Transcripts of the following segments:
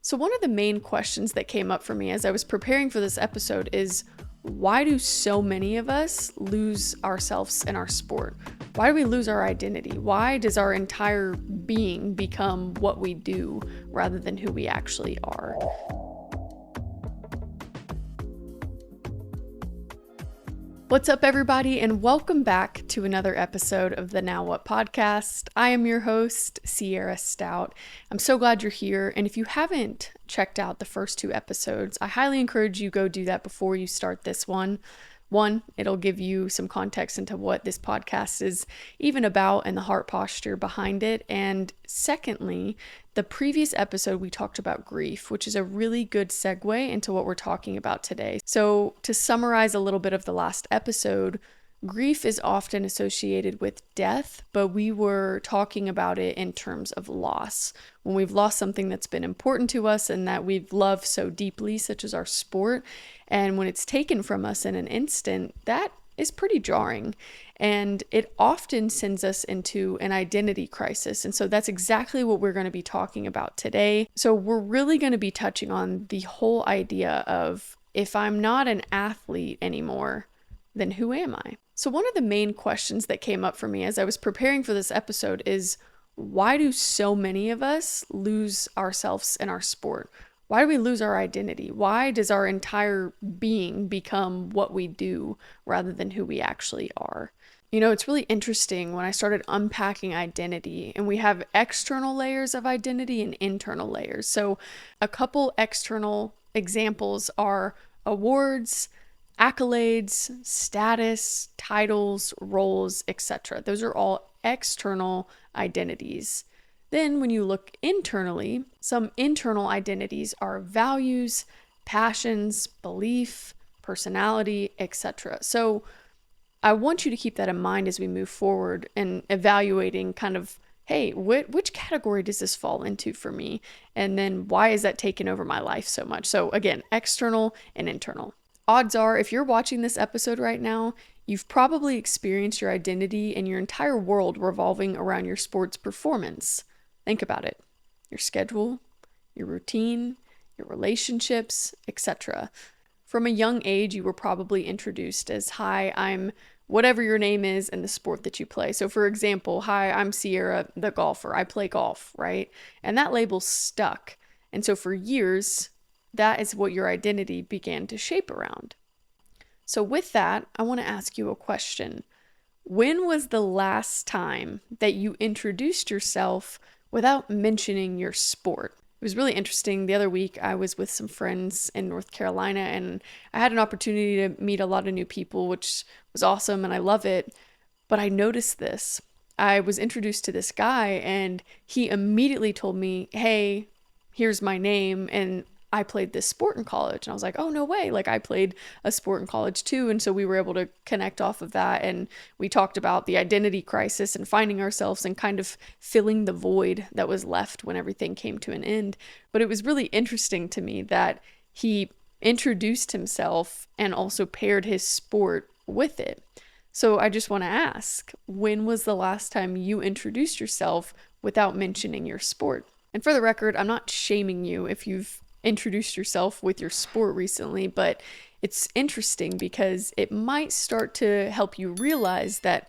So one of the main questions that came up for me as I was preparing for this episode is, why do so many of us lose ourselves in our sport? Why do we lose our identity? Why does our entire being become what we do rather than who we actually are? What's up, everybody, and welcome back to another episode of the Now What podcast. I am your host, Sierra Stout. I'm so glad you're here, and if you haven't checked out the first two episodes, I highly encourage you go do that before you start this one. One, it'll give you some context into what this podcast is even about and the heart posture behind it. And secondly, the previous episode we talked about grief, which is a really good segue into what we're talking about today. So to summarize a little bit of the last episode, grief is often associated with death, but we were talking about it in terms of loss. When we've lost something that's been important to us and that we've loved so deeply, such as our sport, and when it's taken from us in an instant, that is pretty jarring. And it often sends us into an identity crisis. And so that's exactly what we're going to be talking about today. So we're really going to be touching on the whole idea of, if I'm not an athlete anymore, then who am I? So one of the main questions that came up for me as I was preparing for this episode is, why do so many of us lose ourselves in our sport? Why do we lose our identity? Why does our entire being become what we do rather than who we actually are? You know, it's really interesting when I started unpacking identity, and we have external layers of identity and internal layers. So a couple external examples are awards, accolades, status, titles, roles, etc. Those are all external identities. Then when you look internally, some internal identities are values, passions, belief, personality, etc. So I want you to keep that in mind as we move forward and evaluating kind of, hey, which category does this fall into for me? And then why is that taking over my life so much? So again, external and internal. Odds are, if you're watching this episode right now, you've probably experienced your identity and your entire world revolving around your sports performance. Think about it. Your schedule, your routine, your relationships, etc. From a young age, you were probably introduced as, hi, I'm whatever your name is in the sport that you play. So for example, hi, I'm Sierra, the golfer. I play golf, right? And that label stuck. And so for years, that is what your identity began to shape around. So with that, I want to ask you a question. When was the last time that you introduced yourself without mentioning your sport? It was really interesting. The other week, I was with some friends in North Carolina, and I had an opportunity to meet a lot of new people, which was awesome, and I love it. But I noticed this. I was introduced to this guy, and he immediately told me, hey, here's my name, and I played this sport in college. And I was like, oh, no way. Like, I played a sport in college too. And so we were able to connect off of that. And we talked about the identity crisis and finding ourselves and kind of filling the void that was left when everything came to an end. But it was really interesting to me that he introduced himself and also paired his sport with it. So I just want to ask, when was the last time you introduced yourself without mentioning your sport? And for the record, I'm not shaming you if you've introduced yourself with your sport recently, but it's interesting because it might start to help you realize that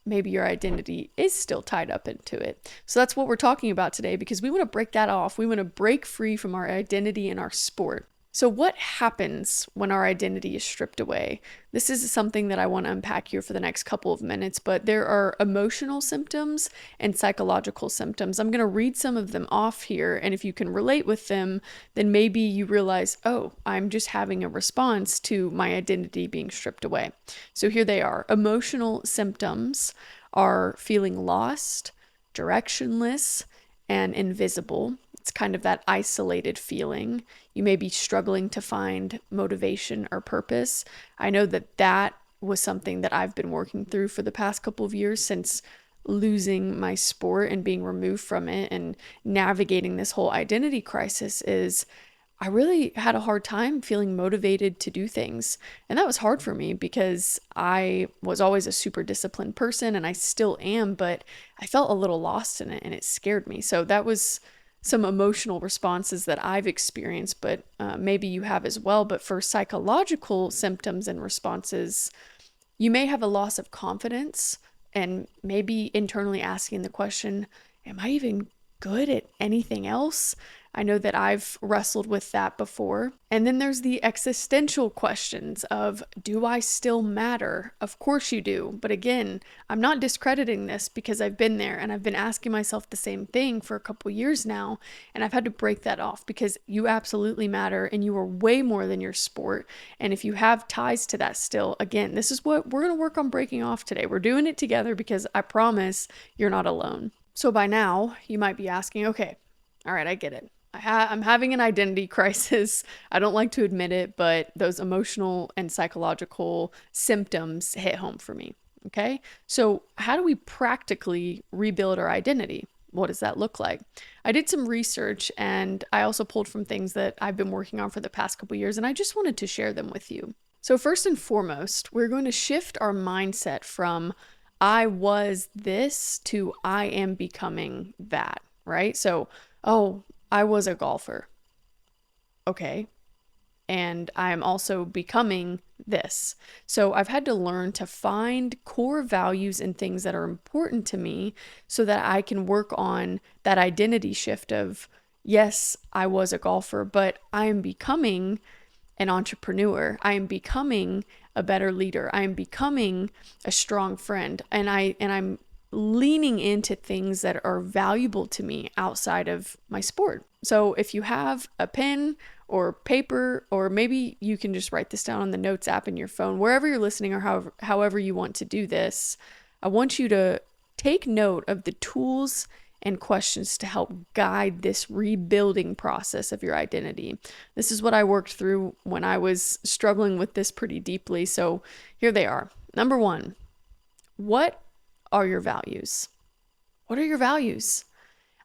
maybe your identity is still tied up into it. So that's what we're talking about today, because we want to break that off. We want to break free from our identity and our sport. So what happens when our identity is stripped away? This is something that I want to unpack here for the next couple of minutes, but there are emotional symptoms and psychological symptoms. I'm going to read some of them off here, and if you can relate with them, then maybe you realize, oh, I'm just having a response to my identity being stripped away. So here they are. Emotional symptoms are feeling lost, directionless, and invisible. It's kind of that isolated feeling. You may be struggling to find motivation or purpose. I know that was something that I've been working through for the past couple of years since losing my sport and being removed from it and navigating this whole identity crisis. Is I really had a hard time feeling motivated to do things. And that was hard for me because I was always a super disciplined person, and I still am, but I felt a little lost in it and it scared me. So that was some emotional responses that I've experienced, but maybe you have as well. But for psychological symptoms and responses, you may have a loss of confidence and maybe internally asking the question, am I even good at anything else? I know that I've wrestled with that before. And then there's the existential questions of, do I still matter? Of course you do. But again, I'm not discrediting this because I've been there and I've been asking myself the same thing for a couple years now. And I've had to break that off because you absolutely matter and you are way more than your sport. And if you have ties to that still, again, this is what we're going to work on breaking off today. We're doing it together because I promise you're not alone. So by now, you might be asking, okay, all right, I get it. I'm having an identity crisis. I don't like to admit it, but those emotional and psychological symptoms hit home for me. Okay. So, how do we practically rebuild our identity? What does that look like? I did some research and I also pulled from things that I've been working on for the past couple years, and I just wanted to share them with you. So, first and foremost, we're going to shift our mindset from I was this to I am becoming that, right? So, oh, I was a golfer. Okay. And I'm also becoming this. So I've had to learn to find core values and things that are important to me so that I can work on that identity shift of, yes, I was a golfer, but I am becoming an entrepreneur. I am becoming a better leader. I am becoming a strong friend. And I'm leaning into things that are valuable to me outside of my sport. So if you have a pen or paper, or maybe you can just write this down on the notes app in your phone, wherever you're listening or however you want to do this, I want you to take note of the tools and questions to help guide this rebuilding process of your identity. This is what I worked through when I was struggling with this pretty deeply. So here they are. Number one, what are your values? What are your values?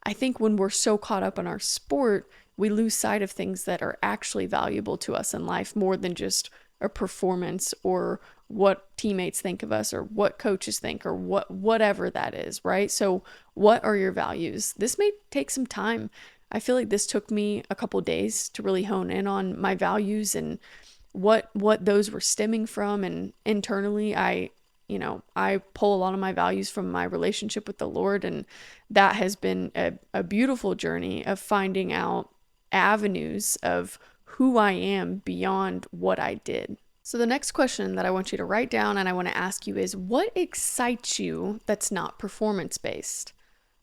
I think when we're so caught up in our sport, we lose sight of things that are actually valuable to us in life more than just a performance or what teammates think of us or what coaches think or whatever that is, right? So what are your values? This may take some time. I feel like this took me a couple days to really hone in on my values and what those were stemming from. And internally, I pull a lot of my values from my relationship with the Lord, and that has been a beautiful journey of finding out avenues of who I am beyond what I did. So the next question that I want you to write down and I want to ask you is, what excites you that's not performance-based?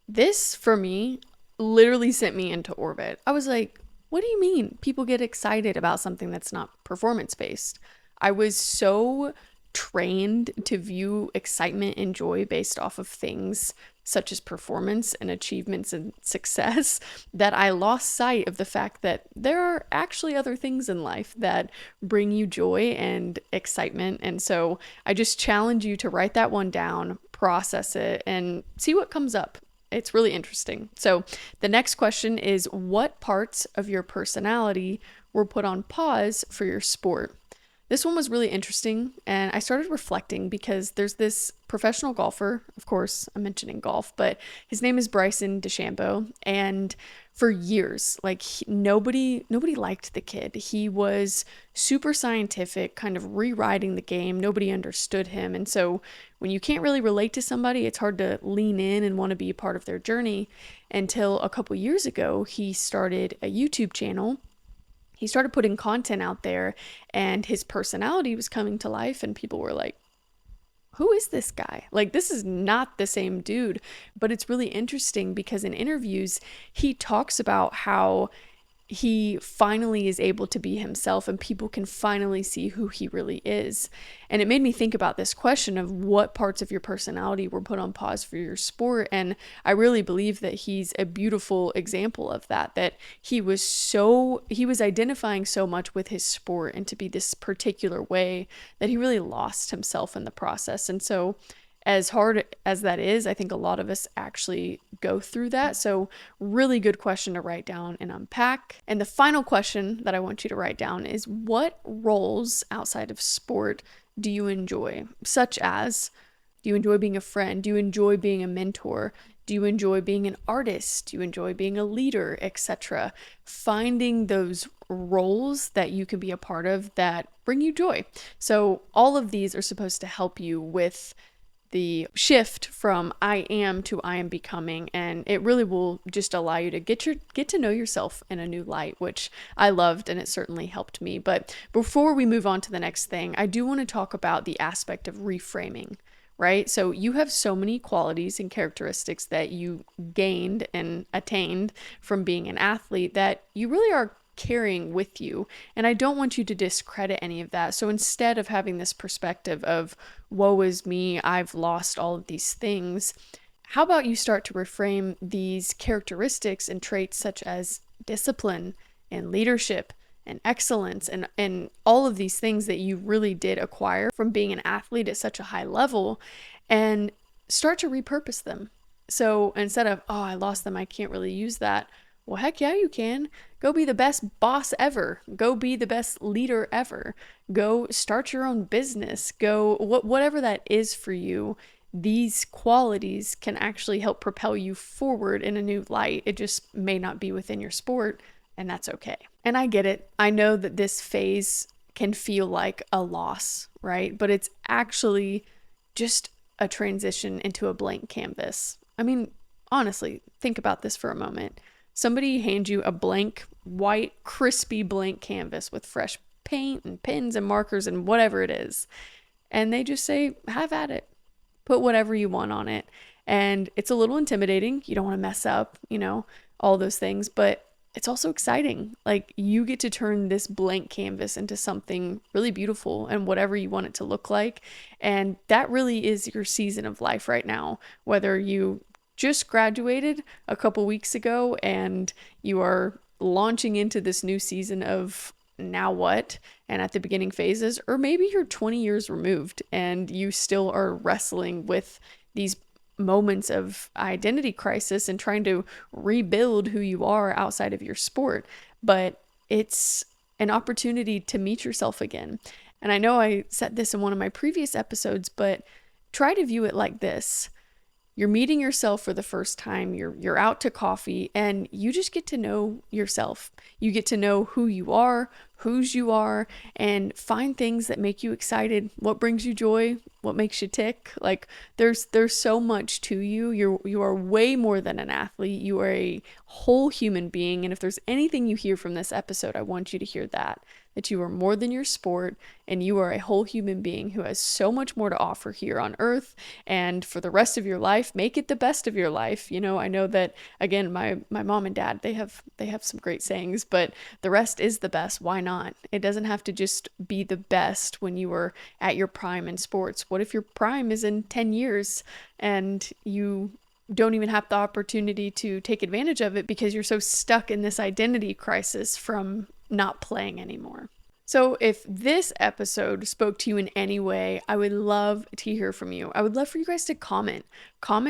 This, for me, literally sent me into orbit. I was like, what do you mean people get excited about something that's not performance-based? I was so trained to view excitement and joy based off of things such as performance and achievements and success that I lost sight of the fact that there are actually other things in life that bring you joy and excitement. And so I just challenge you to write that one down, process it, and see what comes up. It's really interesting. So the next question is, what parts of your personality were put on pause for your sport? This one was really interesting, and I started reflecting because there's this professional golfer, of course, I'm mentioning golf, but his name is Bryson DeChambeau, and for years, nobody liked the kid. He was super scientific, kind of rewriting the game. Nobody understood him, and so when you can't really relate to somebody, it's hard to lean in and want to be a part of their journey. Until a couple years ago, he started a YouTube channel. He started putting content out there and his personality was coming to life, and people were like, who is this guy? Like, this is not the same dude. But it's really interesting because in interviews, he talks about how he finally is able to be himself and people can finally see who he really is. And it made me think about this question of what parts of your personality were put on pause for your sport. And I really believe that he's a beautiful example of that he was identifying so much with his sport and to be this particular way that he really lost himself in the process. And so as hard as that is, I think a lot of us actually go through that. So really good question to write down and unpack. And the final question that I want you to write down is, what roles outside of sport do you enjoy? Such as, do you enjoy being a friend? Do you enjoy being a mentor? Do you enjoy being an artist? Do you enjoy being a leader, etc.? Finding those roles that you can be a part of that bring you joy. So all of these are supposed to help you with the shift from I am to I am becoming, and it really will just allow you to get to know yourself in a new light, which I loved, and it certainly helped me. But before we move on to the next thing, I do want to talk about the aspect of reframing, right? So you have so many qualities and characteristics that you gained and attained from being an athlete that you really are carrying with you. And I don't want you to discredit any of that. So instead of having this perspective of, woe is me, I've lost all of these things, how about you start to reframe these characteristics and traits such as discipline and leadership and excellence and all of these things that you really did acquire from being an athlete at such a high level, and start to repurpose them. So instead of, oh, I lost them, I can't really use that. Well, heck yeah, you can. Go be the best boss ever. Go be the best leader ever. Go start your own business. Go whatever that is for you. These qualities can actually help propel you forward in a new light. It just may not be within your sport, and that's okay. And I get it. I know that this phase can feel like a loss, right? But it's actually just a transition into a blank canvas. I mean, honestly, think about this for a moment. Somebody hands you a blank, white, crispy blank canvas with fresh paint and pens and markers and whatever it is. And they just say, have at it. Put whatever you want on it. And it's a little intimidating. You don't want to mess up, all those things. But it's also exciting. Like, you get to turn this blank canvas into something really beautiful and whatever you want it to look like. And that really is your season of life right now. Whether you just graduated a couple weeks ago and you are launching into this new season of now what, and at the beginning phases, or maybe you're 20 years removed and you still are wrestling with these moments of identity crisis and trying to rebuild who you are outside of your sport. But it's an opportunity to meet yourself again. And I know I said this in one of my previous episodes, but try to view it like this. You're meeting yourself for the first time. You're out to coffee and you just get to know yourself. You get to know who you are, whose you are, and find things that make you excited. What brings you joy? What makes you tick? Like, there's so much to you. You are way more than an athlete. You are a whole human being. And if there's anything you hear from this episode, I want you to hear that you are more than your sport, and you are a whole human being who has so much more to offer here on earth. And for the rest of your life, make it the best of your life. I know that, again, my mom and dad, they have some great sayings, but the rest is the best. Why not? It doesn't have to just be the best when you are at your prime in sports. What if your prime is in 10 years and you don't even have the opportunity to take advantage of it because you're so stuck in this identity crisis from not playing anymore? So if this episode spoke to you in any way, I would love to hear from you. I would love for you guys to comment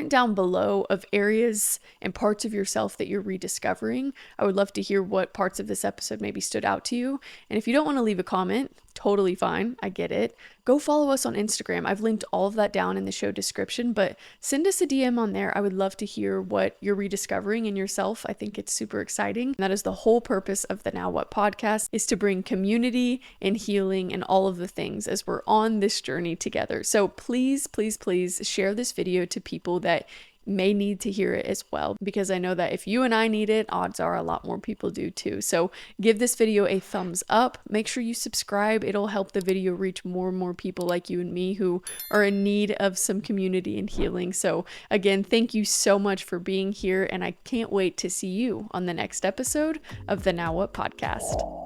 down below of areas and parts of yourself that you're rediscovering. I would love to hear what parts of this episode maybe stood out to you. And if you don't want to leave a comment, totally fine. I get it. Go follow us on Instagram. I've linked all of that down in the show description, but send us a DM on there. I would love to hear what you're rediscovering in yourself. I think it's super exciting. And that is the whole purpose of the Now What podcast, is to bring community and healing and all of the things as we're on this journey together. So please, please, please share this video to people that may need to hear it as well, because I know that if you and I need it, odds are a lot more people do too. So give this video a thumbs up. Make sure you subscribe. It'll help the video reach more and more people like you and me who are in need of some community and healing. So again, thank you so much for being here, and I can't wait to see you on the next episode of the Now What podcast.